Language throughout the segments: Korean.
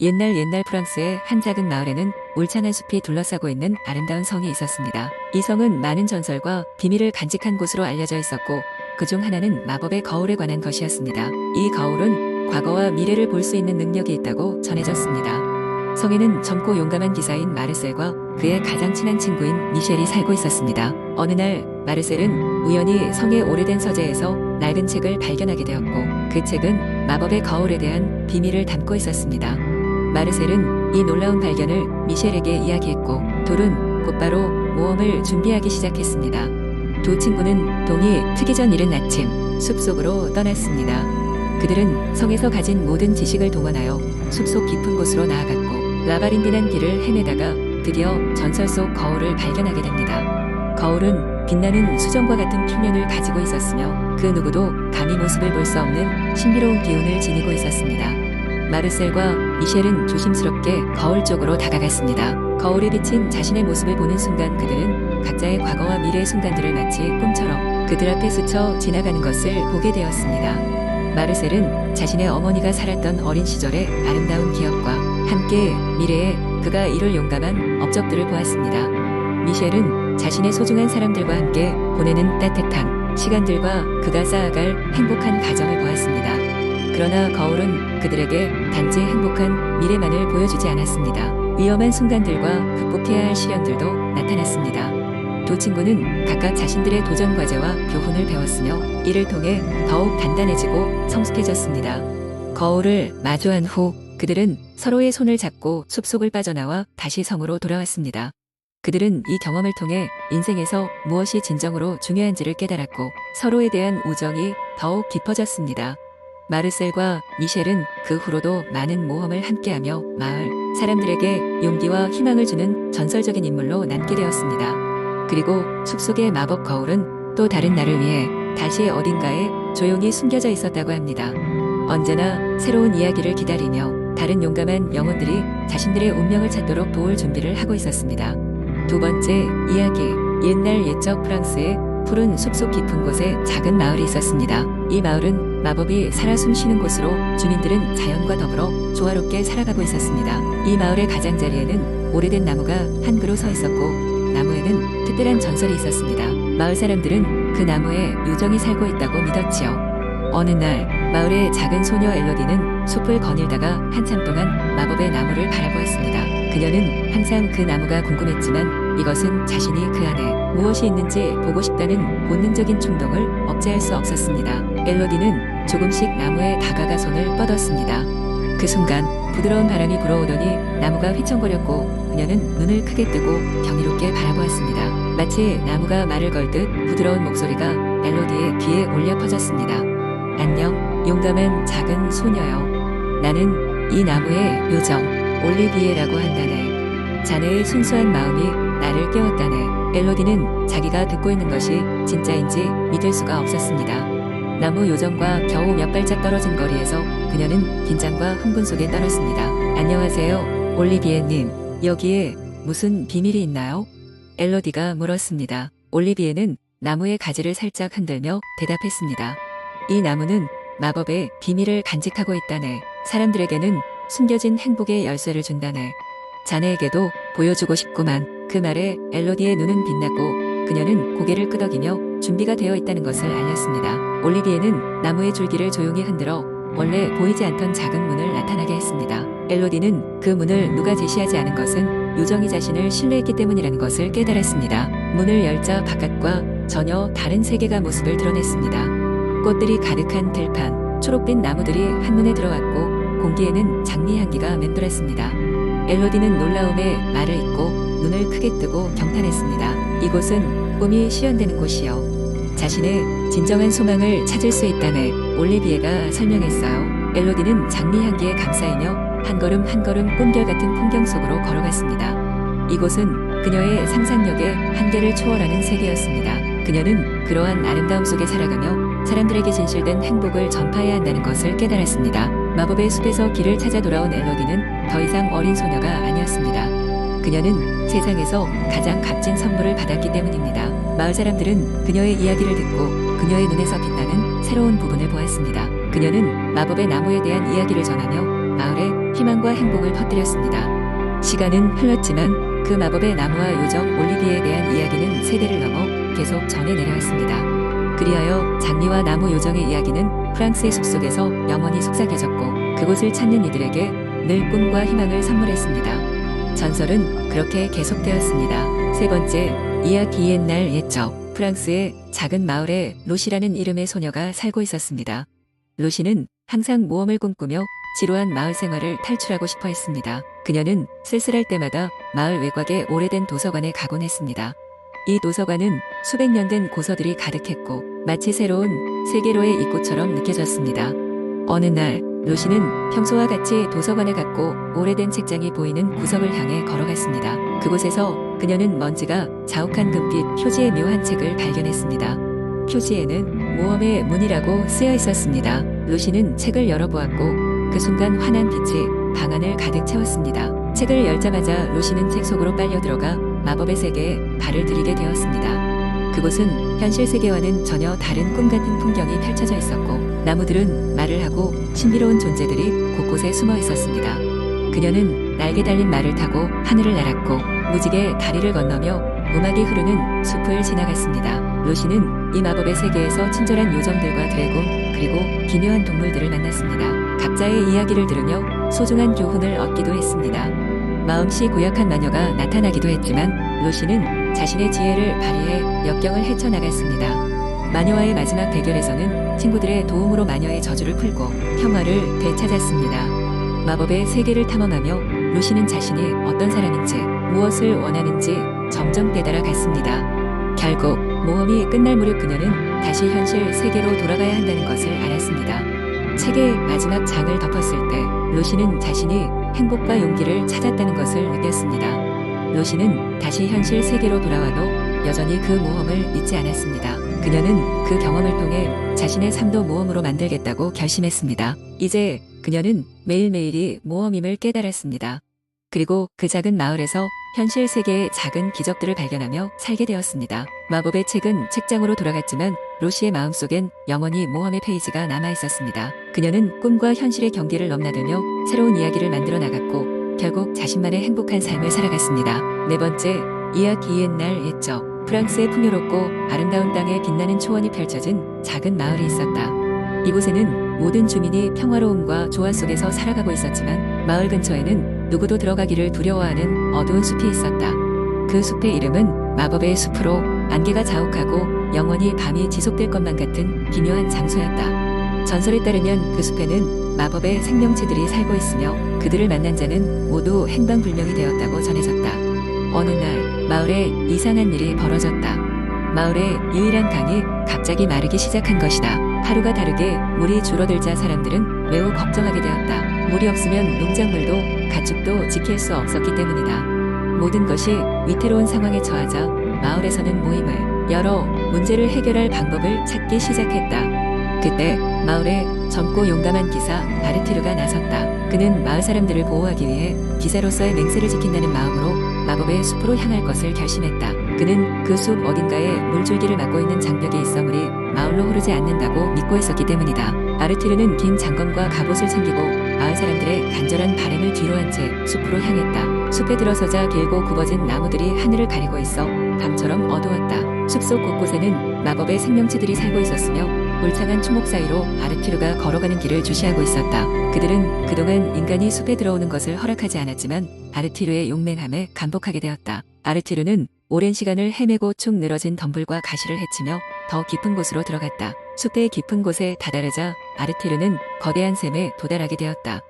옛날 프랑스의 한 작은 마을에는 울창한 숲이 둘러싸고 있는 아름다운 성이 있었습니다. 이 성은 많은 전설과 비밀을 간직한 곳으로 알려져 있었고 그중 하나는 마법의 거울에 관한 것이었습니다. 이 거울은 과거와 미래를 볼 수 있는 능력이 있다고 전해졌습니다. 성에는 젊고 용감한 기사인 마르셀과 그의 가장 친한 친구인 미셸이 살고 있었습니다. 어느 날 마르셀은 우연히 성의 오래된 서재에서 낡은 책을 발견하게 되었고 그 책은 마법의 거울에 대한 비밀을 담고 있었습니다. 마르셀은 이 놀라운 발견을 미셸에게 이야기했고 둘은 곧바로 모험을 준비하기 시작했습니다. 두 친구는 동이 트기 전 이른 아침 숲속으로 떠났습니다. 그들은 성에서 가진 모든 지식을 동원하여 숲속 깊은 곳으로 나아갔고 라바린딘한 길을 헤매다가 드디어 전설 속 거울을 발견하게 됩니다. 거울은 빛나는 수정과 같은 표면을 가지고 있었으며 그 누구도 감히 모습을 볼 수 없는 신비로운 기운을 지니고 있었습니다. 마르셀과 미셸은 조심스럽게 거울 쪽으로 다가갔습니다. 거울에 비친 자신의 모습을 보는 순간 그들은 각자의 과거와 미래의 순간들을 마치 꿈처럼 그들 앞에 스쳐 지나가는 것을 보게 되었습니다. 마르셀은 자신의 어머니가 살았던 어린 시절의 아름다운 기억과 함께 미래에 그가 이룰 용감한 업적들을 보았습니다. 미셸은 자신의 소중한 사람들과 함께 보내는 따뜻한 시간들과 그가 쌓아갈 행복한 가정을 보았습니다. 그러나 거울은 그들에게 단지 행복한 미래만을 보여주지 않았습니다. 위험한 순간들과 극복해야 할 시련들도 나타났습니다. 두 친구는 각각 자신들의 도전 과제와 교훈을 배웠으며 이를 통해 더욱 단단해지고 성숙해졌습니다. 거울을 마주한 후 그들은 서로의 손을 잡고 숲속을 빠져나와 다시 성으로 돌아왔습니다. 그들은 이 경험을 통해 인생에서 무엇이 진정으로 중요한지를 깨달았고 서로에 대한 우정이 더욱 깊어졌습니다. 마르셀과 미셸은 그 후로도 많은 모험을 함께하며 마을 사람들에게 용기와 희망을 주는 전설적인 인물로 남게 되었습니다. 그리고 숲속의 마법 거울은 또 다른 날을 위해 다시 어딘가에 조용히 숨겨져 있었다고 합니다. 언제나 새로운 이야기를 기다리며 다른 용감한 영혼들이 자신들의 운명을 찾도록 도울 준비를 하고 있었습니다. 두 번째 이야기. 옛날 옛적 프랑스의 푸른 숲속 깊은 곳에 작은 마을이 있었습니다. 이 마을은 마법이 살아 숨쉬는 곳으로 주민들은 자연과 더불어 조화롭게 살아가고 있었습니다. 이 마을의 가장자리에는 오래된 나무가 한 그루 서 있었고 나무에는 특별한 전설이 있었습니다. 마을 사람들은 그 나무에 요정이 살고 있다고 믿었지요. 어느 날 마을의 작은 소녀 엘로디는 숲을 거닐다가 한참 동안 마법의 나무를 바라보았습니다. 그녀는 항상 그 나무가 궁금했지만 이것은 자신이 그 안에 무엇이 있는지 보고 싶다는 본능적인 충동을 억제할 수 없었습니다. 엘로디는 조금씩 나무에 다가가 손을 뻗었습니다. 그 순간 부드러운 바람이 불어오더니 나무가 휘청거렸고 그녀는 눈을 크게 뜨고 경이롭게 바라보았습니다. 마치 나무가 말을 걸듯 부드러운 목소리가 엘로디의 귀에 울려 퍼졌습니다. 안녕, 용감한 작은 소녀여. 나는 이 나무의 요정 올리비에라고 한다네. 자네의 순수한 마음이 나를 깨웠다네. 엘로디는 자기가 듣고 있는 것이 진짜인지 믿을 수가 없었습니다. 나무 요정과 겨우 몇 발짝 떨어진 거리에서 그녀는 긴장과 흥분 속에 떨었습니다. 안녕하세요, 올리비에님. 여기에 무슨 비밀이 있나요? 엘로디가 물었습니다. 올리비에는 나무의 가지를 살짝 흔들며 대답했습니다. 이 나무는 마법의 비밀을 간직하고 있다네. 사람들에게는 숨겨진 행복의 열쇠를 준다네. 자네에게도 보여주고 싶구만. 그 말에 엘로디의 눈은 빛났고 그녀는 고개를 끄덕이며 준비가 되어 있다는 것을 알렸습니다. 올리비에는 나무의 줄기를 조용히 흔들어 원래 보이지 않던 작은 문을 나타나게 했습니다. 엘로디는 그 문을 누가 제시하지 않은 것은 요정이 자신을 신뢰했기 때문이라는 것을 깨달았습니다. 문을 열자 바깥과 전혀 다른 세계가 모습을 드러냈습니다. 꽃들이 가득한 들판, 초록빛 나무들이 한눈에 들어왔고 공기에는 장미 향기가 맴돌았습니다. 엘로디는 놀라움에 말을 잇고 눈을 크게 뜨고 경탄했습니다. 이곳은 꿈이 실현되는 곳이요. 자신의 진정한 소망을 찾을 수 있다네. 올리비에가 설명했어요. 엘로디는 장미 향기에 감싸이며 한 걸음 한 걸음 꿈결 같은 풍경 속으로 걸어갔습니다. 이곳은 그녀의 상상력의 한계를 초월하는 세계였습니다. 그녀는 그러한 아름다움 속에 살아가며 사람들에게 진실된 행복을 전파해야 한다는 것을 깨달았습니다. 마법의 숲에서 길을 찾아 돌아온 엘로디는 더 이상 어린 소녀가 아니었습니다. 그녀는 세상에서 가장 값진 선물을 받았기 때문입니다. 마을 사람들은 그녀의 이야기를 듣고 그녀의 눈에서 빛나는 새로운 부분을 보았습니다. 그녀는 마법의 나무에 대한 이야기를 전하며 마을에 희망과 행복을 퍼뜨렸습니다. 시간은 흘렀지만 그 마법의 나무와 요정 올리비에 대한 이야기는 세대를 넘어 계속 전해 내려왔습니다. 그리하여 장미와 나무 요정의 이야기는 프랑스의 숲속에서 영원히 속삭여졌고 그곳을 찾는 이들에게 늘 꿈과 희망을 선물했습니다. 전설은 그렇게 계속되었습니다. 세 번째, 이야기 옛날 옛적. 프랑스의 작은 마을에 로시라는 이름의 소녀가 살고 있었습니다. 로시는 항상 모험을 꿈꾸며 지루한 마을 생활을 탈출하고 싶어 했습니다. 그녀는 쓸쓸할 때마다 마을 외곽의 오래된 도서관에 가곤 했습니다. 이 도서관은 수백 년 된 고서들이 가득했고 마치 새로운 세계로의 입구처럼 느껴졌습니다. 어느 날 로시는 평소와 같이 도서관에 갔고 오래된 책장이 보이는 구석을 향해 걸어갔습니다. 그곳에서 그녀는 먼지가 자욱한 금빛 표지의 묘한 책을 발견했습니다. 표지에는 모험의 문이라고 쓰여 있었습니다. 로시는 책을 열어보았고 그 순간 환한 빛이 방 안을 가득 채웠습니다. 책을 열자마자 로시는 책 속으로 빨려 들어가 마법의 세계에 발을 들이게 되었습니다. 그곳은 현실 세계와는 전혀 다른 꿈 같은 풍경이 펼쳐져 있었고 나무들은 말을 하고 신비로운 존재들이 곳곳에 숨어 있었습니다. 그녀는 날개 달린 말을 타고 하늘을 날았고 무지개 다리를 건너며 음악이 흐르는 숲을 지나갔습니다. 로시는 이 마법의 세계에서 친절한 요정들과 드래곤 그리고 기묘한 동물들을 만났습니다. 각자의 이야기를 들으며 소중한 교훈을 얻기도 했습니다. 마음씨 고약한 마녀가 나타나기도 했지만 로시는 자신의 지혜를 발휘해 역경을 헤쳐나갔습니다. 마녀와의 마지막 대결에서는 친구들의 도움으로 마녀의 저주를 풀고 평화를 되찾았습니다. 마법의 세계를 탐험하며 로시는 자신이 어떤 사람인지 무엇을 원하는지 점점 깨달아 갔습니다. 결국 모험이 끝날 무렵 그녀는 다시 현실 세계로 돌아가야 한다는 것을 알았습니다. 책의 마지막 장을 덮었을 때 로시는 자신이 행복과 용기를 찾았다는 것을 느꼈습니다. 로시는 다시 현실 세계로 돌아와도 여전히 그 모험을 잊지 않았습니다. 그녀는 그 경험을 통해 자신의 삶도 모험으로 만들겠다고 결심했습니다. 이제 그녀는 매일매일이 모험임을 깨달았습니다. 그리고 그 작은 마을에서 현실 세계의 작은 기적들을 발견하며 살게 되었습니다. 마법의 책은 책장으로 돌아갔지만 로시의 마음속엔 영원히 모험의 페이지가 남아 있었습니다. 그녀는 꿈과 현실의 경계를 넘나들며 새로운 이야기를 만들어 나갔고 결국 자신만의 행복한 삶을 살아갔습니다. 네 번째, 이야기 옛날 옛적. 프랑스의 풍요롭고 아름다운 땅에 빛나는 초원이 펼쳐진 작은 마을이 있었다. 이곳에는 모든 주민이 평화로움과 조화 속에서 살아가고 있었지만 마을 근처에는 누구도 들어가기를 두려워하는 어두운 숲이 있었다. 그 숲의 이름은 마법의 숲으로 안개가 자욱하고 영원히 밤이 지속될 것만 같은 기묘한 장소였다. 전설에 따르면 그 숲에는 마법의 생명체들이 살고 있으며 그들을 만난 자는 모두 행방불명이 되었다고 전해졌다. 어느 날 마을에 이상한 일이 벌어졌다. 마을의 유일한 강이 갑자기 마르기 시작한 것이다. 하루가 다르게 물이 줄어들자 사람들은 매우 걱정하게 되었다. 물이 없으면 농작물도 가축도 지킬 수 없었기 때문이다. 모든 것이 위태로운 상황에 처하자 마을에서는 모임을 열어 문제를 해결할 방법을 찾기 시작했다. 그때 마을에 젊고 용감한 기사 바르티르가 나섰다. 그는 마을 사람들을 보호하기 위해 기사로서의 맹세를 지킨다는 마음으로 마법의 숲으로 향할 것을 결심했다. 그는 그 숲 어딘가에 물줄기를 막고 있는 장벽이 있어 물이 마을로 흐르지 않는다고 믿고 있었기 때문이다. 바르티르는 긴 장검과 갑옷을 챙기고 마을 사람들의 간절한 바람을 뒤로 한 채 숲으로 향했다. 숲에 들어서자 길고 굽어진 나무들이 하늘을 가리고 있어 밤처럼 어두웠다. 숲속 곳곳에는 마법의 생명체들이 살고 있었으며 울창한 초목 사이로 바르티르가 걸어가는 길을 주시하고 있었다. 그들은 그동안 인간이 숲에 들어오는 것을 허락하지 않았지만 바르티르의 용맹함에 감복하게 되었다. 바르티르는 오랜 시간을 헤매고 축 늘어진 덤불과 가시를 헤치며 더 깊은 곳으로 들어갔다. 숲의 깊은 곳에 다다르자 바르티르는 거대한 샘에 도달하게 되었다.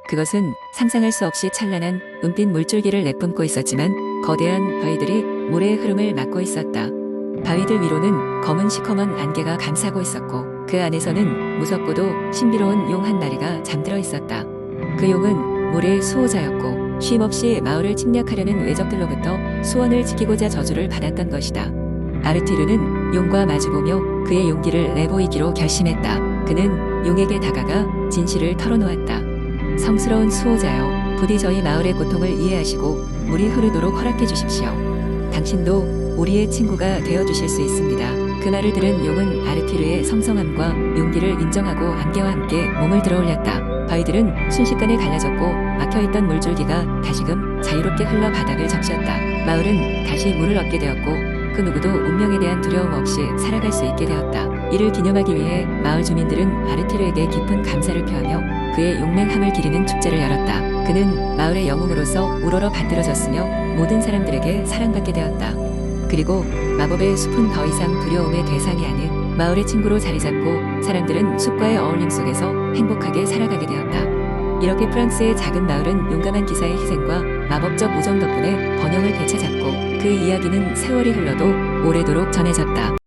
그것은 상상할 수 없이 찬란한 은빛 물줄기를 내뿜고 있었지만 거대한 바위들이 물의 흐름을 막고 있었다. 바위들 위로는 검은 시커먼 안개가 감싸고 있었고 그 안에서는 무섭고도 신비로운 용 한 마리가 잠들어 있었다. 그 용은 물의 수호자였고 쉼없이 마을을 침략하려는 외적들로부터 수원을 지키고자 저주를 받았던 것이다. 바르티르는 용과 마주보며 그의 용기를 내보이기로 결심했다. 그는 용에게 다가가 진실을 털어놓았다. 성스러운 수호자여, 부디 저희 마을의 고통을 이해하시고 물이 흐르도록 허락해 주십시오. 당신도 우리의 친구가 되어주실 수 있습니다. 그 말을 들은 용은 바르티르의 성성함과 용기를 인정하고 안개와 함께 몸을 들어올렸다. 바위들은 순식간에 갈라졌고 막혀있던 물줄기가 다시금 자유롭게 흘러 바닥을 적셨다. 마을은 다시 물을 얻게 되었고 그 누구도 운명에 대한 두려움 없이 살아갈 수 있게 되었다. 이를 기념하기 위해 마을 주민들은 아르티르에게 깊은 감사를 표하며 그의 용맹함을 기리는 축제를 열었다. 그는 마을의 영웅으로서 우러러 받들어졌으며 모든 사람들에게 사랑받게 되었다. 그리고 마법의 숲은 더 이상 두려움의 대상이 아닌 마을의 친구로 자리 잡고 사람들은 숲과의 어울림 속에서 행복하게 살아가게 되었다. 이렇게 프랑스의 작은 마을은 용감한 기사의 희생과 마법적 우정 덕분에 번영을 되찾았고 그 이야기는 세월이 흘러도 오래도록 전해졌다.